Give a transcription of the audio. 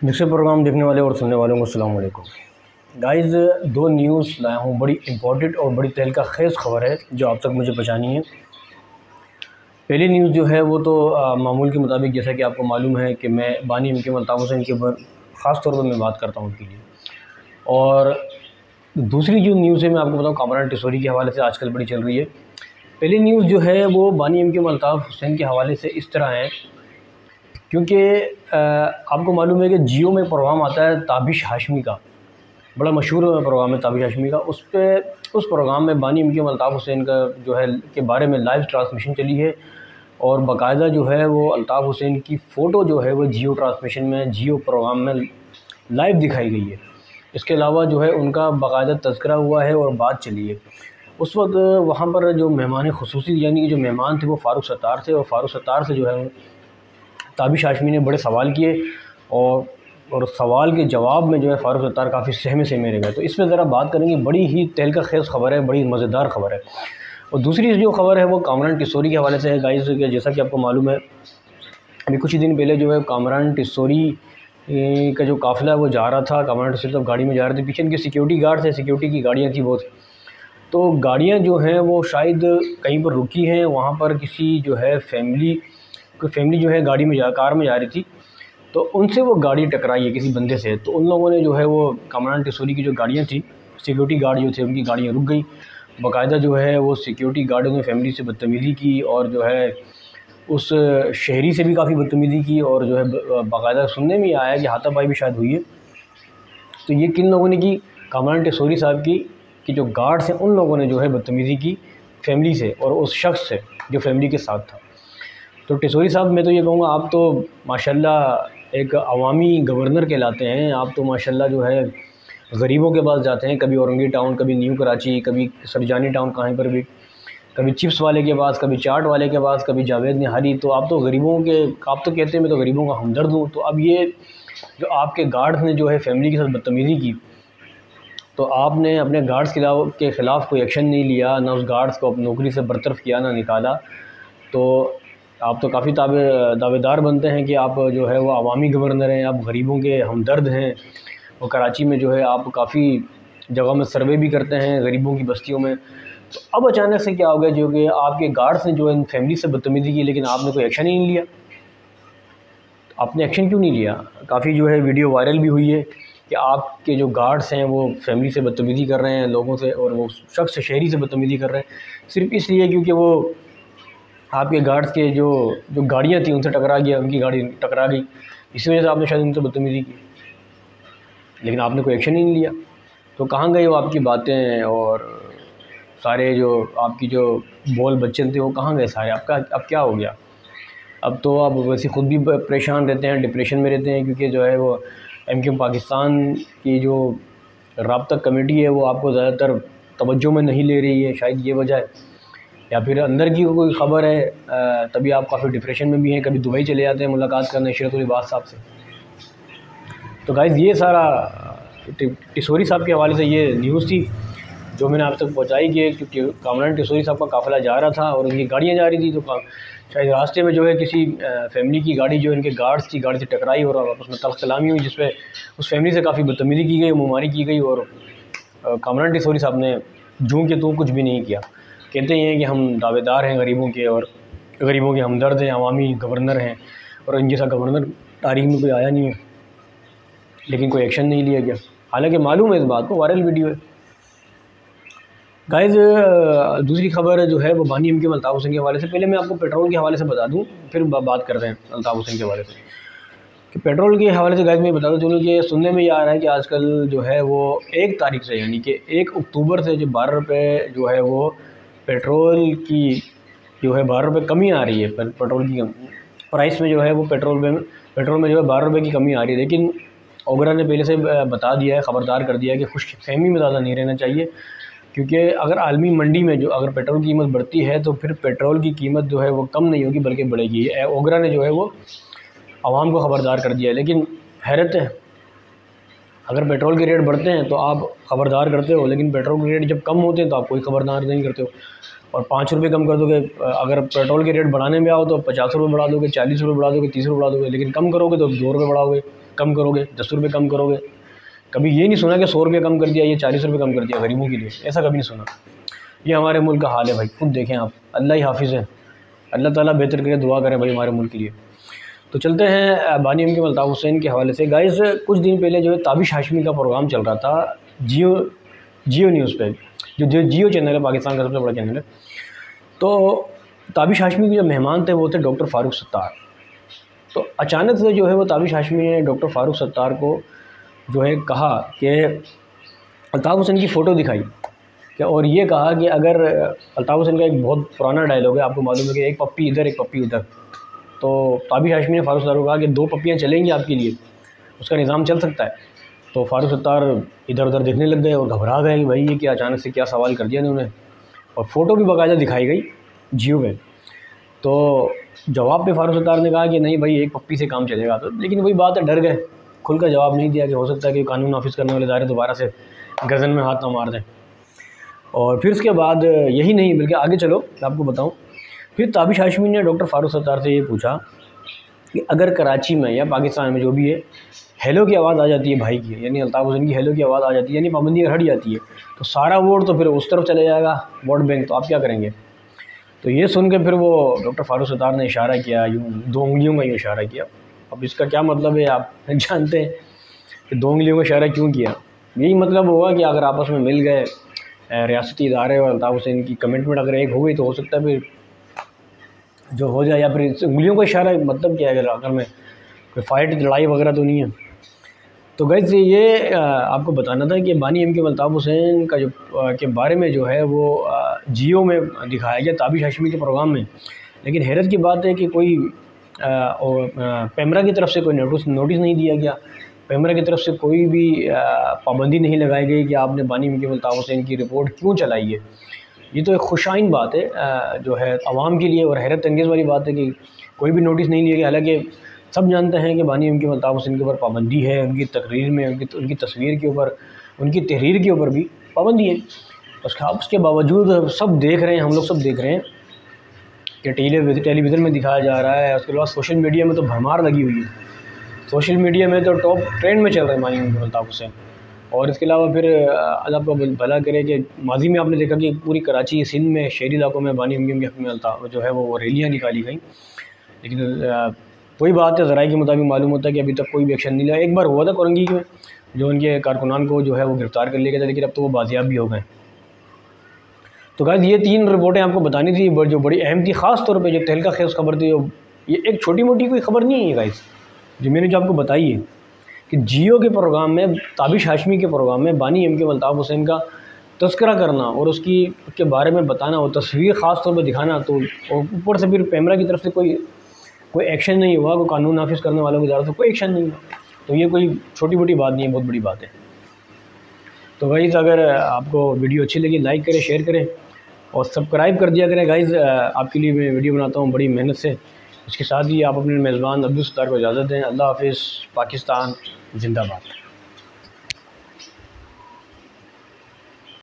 Mixer programme देखने वाले और सुनने वालों को अस्सलाम वालेकुम। गाइज़, दो न्यूज़ लाया हूँ, बड़ी इंपॉर्टेंट और बड़ी तहलका खेज़ ख़बर है जो आप तक मुझे पहुँचानी है। पहली न्यूज़ जो है वो तो मामूल के मुताबिक, जैसा कि आपको मालूम है कि मैं बानी इनके अल्ताफ़ हुसैन के ऊपर ख़ास तौर पर मैं बात करता हूँ उनके लिए। और दूसरी जो न्यूज़ है मैं आपको बताऊँ, कामरान टिसोरी के हवाले से आजकल बड़ी चल रही है। पहली न्यूज़ जो है वो बानी इनके अल्ताफ़ हुसैन के हवाले से इस तरह है, क्योंकि आपको मालूम है कि जियो में प्रोग्राम आता है ताबिश हाशमी का, बड़ा मशहूर प्रोग्राम है ताबिश हाशमी का। उस प्रोग्राम में बानी इनके अल्ताफ़ हुसैन का जो है के बारे में लाइव ट्रांसमिशन चली है और बाकायदा जो है वो अल्ताफ़ हुसैन की फ़ोटो जो है वो जियो ट्रांसमिशन में, जियो प्रोग्राम में लाइव दिखाई गई है। इसके अलावा जो है उनका बाकायदा तज़किरा हुआ है और बात चली है। उस वक्त वहाँ पर जो मेहमान ख़ुसूसी यानी कि जो मेहमान थे वो फ़ारूक सत्तार थे, और फ़ारूक सत्तार से जो है ताबिश हाशमी ने बड़े सवाल किए और सवाल के जवाब में जो है फ़ारूक सत्तार काफ़ी सहमे रह गए। तो इसमें ज़रा बात करेंगे, बड़ी ही तहलका खेज़ ख़बर है, बड़ी मज़ेदार ख़बर है। और दूसरी जो ख़बर है वो कामरान टिसोरी के हवाले से है। गाइस, जैसा कि आपको मालूम है, अभी कुछ ही दिन पहले जो है कामरान टिसोरी का जो काफ़िला वो जा रहा था, कामरान टिसोरी तब गाड़ी में जा रहे थे, पीछे इनके सिक्योरिटी गार्ड थे, सिक्योरिटी की गाड़ियाँ थी बहुत। तो गाड़ियाँ जो हैं वो शायद कहीं पर रुकी हैं, वहाँ पर किसी जो है कोई फैमिली जो है गाड़ी में कार में जा रही थी, तो उनसे वो गाड़ी टकराई है किसी बंदे से। तो उन लोगों ने जो है वो कामरान टिसोरी की जो गाड़ियाँ थी, सिक्योरिटी गार्ड जो थे उनकी गाड़ियाँ रुक गई। बाकायदा जो है वो सिक्योरिटी गार्डों ने फैमिली से बदतमीज़ी की और जो है उस शहरी से भी काफ़ी बदतमीज़ी की, और जो है बाकायदा सुनने में आया कि हाथापाई भी शायद हुई है। तो ये किन लोगों ने की? कामरान टिसोरी साहब की कि जो गार्ड्स हैं उन लोगों ने जो है बदतमीज़ी की फैमिली से और उस शख्स से जो फैमिली के साथ था। तो टिसोरी साहब, मैं तो ये कहूँगा, आप तो माशाल्लाह एक अवामी गवर्नर कहलाते हैं। आप तो माशाल्लाह जो है गरीबों के पास जाते हैं, कभी औरंगी टाउन, कभी न्यू कराची, कभी सरजानी टाउन, कहीं पर भी, कभी चिप्स वाले के पास, कभी चाट वाले के पास, कभी जावेद निहारी। तो आप तो गरीबों के, आप तो कहते हैं मैं तो गरीबों का हमदर्द हूँ। तो अब ये जो आपके गार्ड्स ने जो है फैमिली के साथ बदतमीज़ी की, तो आपने अपने गार्ड्स के ख़िलाफ़ कोई एक्शन नहीं लिया, ना उस गार्ड्स को अपनी नौकरी से बरतरफ़ किया, ना निकाला। तो आप तो काफ़ी दावेदार बनते हैं कि आप जो है वो अवामी गवर्नर हैं, आप गरीबों के हमदर्द हैं। और कराची में जो है आप काफ़ी जगह में सर्वे भी करते हैं गरीबों की बस्तियों में। तो अब अचानक से क्या हो गया जो कि आपके गार्ड्स ने जो है फैमिली से बदतमीज़ी की, लेकिन आपने कोई एक्शन ही नहीं लिया। आपने एक्शन क्यों नहीं लिया? काफ़ी जो है वीडियो वायरल भी हुई है कि आपके जो गार्ड्स हैं वो फैमिली से बदतमीज़ी कर रहे हैं लोगों से, और वो शख्स शहरी से बदतमीज़ी कर रहे हैं सिर्फ़ इसलिए क्योंकि वो आपके गार्ड्स के जो गाड़ियाँ थी उनसे टकरा गया, उनकी गाड़ी टकरा गई, इसी वजह से आपने शायद उनसे बदतमीज़ी की, लेकिन आपने कोई एक्शन ही नहीं लिया। तो कहाँ गए वो आपकी बातें और सारे जो आपकी जो बोल बच्चन थे वो कहाँ गए सारे? आपका अब क्या हो गया? अब तो आप वैसे ख़ुद भी परेशान रहते हैं, डिप्रेशन में रहते हैं, क्योंकि जो है वो MKM पाकिस्तान की जो राब्ता कमेटी है वो आपको ज़्यादातर तवज्जो में नहीं ले रही है, शायद ये वजह है, या फिर अंदर की कोई ख़बर है, तभी आप काफ़ी डिप्रेशन में भी हैं। कभी दुबई चले जाते हैं मुलाकात करने इशरत उल इबाद साहब से। तो गाइज़, ये सारा टिसोरी साहब के हवाले से ये न्यूज़ थी जो मैंने आप तक पहुँचाई कि कामरान टिसोरी साहब का काफ़िला जा रहा था और उनकी गाड़ियाँ जा रही थी। तो शायद रास्ते में जो है किसी फैमिली की गाड़ी जो इनके गार्ड्स की गाड़ी से टकराई और आपस में तल्ख़ कलामी हुई, जिसपे उस फैमिली से काफ़ी बदतमीज़ी की गई, मुँहमारी की गई, और कामरान टिसोरी साहब ने जूँ के तू कुछ भी नहीं किया। कहते हैं कि हम दावेदार हैं गरीबों के और गरीबों के हमदर्द हैं, अवामी गवर्नर हैं, और इन जैसा गवर्नर तारीख़ में कोई आया नहीं है, लेकिन कोई एक्शन नहीं लिया गया। हालांकि मालूम है इस बात को, वायरल वीडियो है। गाइज़, दूसरी खबर जो है वो बानी इनके अल्ताफ़ हुसैन के हवाले से। पहले मैं आपको पेट्रोल के हवाले से बता दूं, फिर बात करते हैं अल्ताफ़ हुसैन के हवाले से। कि पेट्रोल के हवाले से गाइज़ मैं बता दूँ कि सुनने में ये आ रहा है कि आजकल जो है वो 1 तारीख से, यानी कि 1 अक्टूबर से जो 12 रुपये जो है वो पेट्रोल की जो है 12 रुपये कमी आ रही है। पेट्रोल की प्राइस में जो है वो पेट्रोल में जो है 12 रुपये की कमी आ रही है। लेकिन ओगरा ने पहले से बता दिया है, ख़बरदार कर दिया है कि खुशफहमी में ज़्यादा नहीं रहना चाहिए, क्योंकि अगर आलमी मंडी में जो अगर पेट्रोल की कीमत बढ़ती है तो फिर पेट्रोल की कीमत जो है वो कम नहीं होगी बल्कि बढ़ेगी। ओगरा ने जो है वो आवाम को ख़बरदार कर दिया है। लेकिन हैरत है, अगर पेट्रोल के रेट बढ़ते हैं तो आप ख़बरदार करते हो, लेकिन पेट्रोल के रेट जब कम होते हैं तो आप कोई ख़बरदार नहीं करते हो। और 5 रुपये कम कर दोगे। अगर पेट्रोल के रेट बढ़ाने में आओ तो 50 रुपये बढ़ा दोगे, 40 रुपये बढ़ा दोगे, 30 रुपये बढ़ा दोगे, लेकिन कम करोगे तो 2 रुपये बढ़ाओगे, कम करोगे 10 रुपये कम करोगे। कभी ये नहीं सुना कि 100 रुपये कम कर दिया, ये 40 रुपये कम कर दिया गरीबों के लिए, ऐसा कभी नहीं सुना। ये हमारे मुल्क का हाल है भाई, खुद देखें आप। अल्लाह ही हाफिज़ है, अल्लाह ताला बेहतर करे, दुआ करें भाई हमारे मुल्क के लिए। तो चलते हैं बानी एमके अल्ताफ़ हुसैन के हवाले से। गाइस कुछ दिन पहले जो है ताबिश हाशमी का प्रोग्राम चल रहा था जियो न्यूज़ पे, जो जियो चैनल है, पाकिस्तान का सबसे बड़ा चैनल है। तो ताबिश हाशमी के जो मेहमान थे वो थे डॉक्टर फ़ारूक सत्तार। तो अचानक से जो है वो ताबिश हाशमी ने डॉक्टर फ़ारूक सत्तार को जो है कहा कि अल्ताफ़ हुसैन की फ़ोटो दिखाई क्या, और ये कहा कि अगर अल्ताफ़ हुसैन का एक बहुत पुराना डायलॉग है, आपको मालूम है कि एक पप्पी इधर एक पप्पी उधर। तो ताबिश हाशमी ने फ़ारूक सत्तार को कहा कि 2 पप्पियाँ चलेंगी आपके लिए, उसका निज़ाम चल सकता है। तो फ़ारूक सत्तार इधर उधर देखने लग गए और घबरा गए कि भाई ये क्या अचानक से क्या सवाल कर दिया इन्होंने, और फ़ोटो भी बाकायदा दिखाई गई जियो में। तो जवाब पे फ़ारूक सत्तार ने कहा कि नहीं भाई एक पप्पी से काम चलेगा। तो लेकिन वही बात है, डर गए, खुल कर जवाब नहीं दिया कि हो सकता है कि कानून नाफिज करने वाले इदारे दोबारा से गर्दन में हाथ ना मार दें। और फिर उसके बाद यही नहीं बल्कि आगे चलो मैं आपको बताऊं, फिर ताबिश हाशमी ने डॉक्टर फ़ारूक सत्तार से ये पूछा कि अगर कराची में या पाकिस्तान में जो भी है हेलो की आवाज़ आ जाती है भाई की, यानी अल्ताफ़ हुसैन की हेलो की आवाज़ आ जाती है, यानी पाबंदी हट जाती है, तो सारा वोट तो फिर उस तरफ चले जाएगा वोट बैंक, तो आप क्या करेंगे। तो ये सुन के फिर वो डॉक्टर फ़ारूक सत्तार ने इशारा किया, यूँ 2 उंगलियों का यूँ इशारा किया। अब इसका क्या मतलब है आप जानते हैं कि 2 उंगलियों का इशारा क्यों किया। यही मतलब हुआ कि अगर आपस में मिल गए रियासती इदारे और अल्ताफ़ हुसैन की कमिटमेंट अगर एक हो गई तो हो सकता है फिर जो हो जाए, या फिर उंगलियों का इशारा मतलब क्या है, अगर आखिर में कोई फाइट लड़ाई वगैरह तो नहीं है। तो गैस ये आपको बताना था कि बानी एमके अल्ताफ़ हुसैन का जो के बारे में जो है वो जियो में दिखाया गया ताबिश हाशमी के प्रोग्राम में। लेकिन हैरत की बात है कि कोई पैमरा की तरफ से कोई नोटिस नहीं दिया गया, पैमरा की तरफ से कोई भी पाबंदी नहीं लगाई गई कि आपने बानी एमके अल्ताफ़ हुसैन की रिपोर्ट क्यों चलाई है। ये तो एक खुशाइन बात है जो है आवाम के लिए, और हैरत अंगेज़ वाली बात है कि कोई भी नोटिस नहीं लिया गया। हालांकि सब जानते हैं कि बानी एमके अल्ताफ़ हुसैन के ऊपर पाबंदी है, उनकी तकरीर में, उनकी तस्वीर के ऊपर, उनकी तहरीर के ऊपर भी पाबंदी है। उसके बावजूद सब देख रहे हैं, हम लोग सब देख रहे हैं कि टेलीविज़न में दिखाया जा रहा है। उसके बाद सोशल मीडिया में तो भरमार लगी हुई है, सोशल मीडिया में तो टॉप ट्रेंड में चल रहे हैं बानी एमके अल्ताफ़ हुसैन। और इसके अलावा फिर अल्लाह को भला करे कि माजी में आपने देखा कि पूरी कराची सिंध में शहरी इलाकों में बानी एमके के हक़ में अल्ताफ़ जो है वो रैलियाँ निकाली गई। लेकिन वही बात है, ज़राए के मुताबिक मालूम होता है कि अभी तक कोई भी एक्शन नहीं लिया। एक बार हुआ था कोरंगी में, जो उनके कारकुनान को जो है वो गिरफ़्तार कर लिया गया था, लेकिन अब तो वो बाजियाब भी हो गए। तो गाइस ये 3 रिपोर्टें आपको बतानी थी जो बड़ी अहम थी, ख़ास तौर पे जो तहलका खेज़ खबर थी। ये एक छोटी मोटी कोई ख़बर नहीं है गाइस, जो मैंने जो आपको बताई है कि जियो के प्रोग्राम में, ताबिश हाशमी के प्रोग्राम में बानी एमके अल्ताफ़ हुसैन का तस्करा करना और उसके बारे में बताना और तस्वीर ख़ास तौर पर दिखाना, तो ऊपर से फिर पैमरा की तरफ से कोई एक्शन नहीं हुआ, कोई कानून नाफिज करने वालों की तरफ से कोई एक्शन नहीं हुआ। तो ये कोई छोटी मोटी बात नहीं है, बहुत बड़ी बात है। तो गाइज़ अगर आपको वीडियो अच्छी लगी लाइक करें, शेयर करें और सब्सक्राइब कर दिया करें। गाइज़ आपके लिए मैं वीडियो बनाता हूँ बड़ी मेहनत से। इसके साथ ही आप अपने मेज़बान अब्दुल सत्तार को इजाज़त दें। अल्लाह हाफ़िज़। पाकिस्तान जिंदाबाद।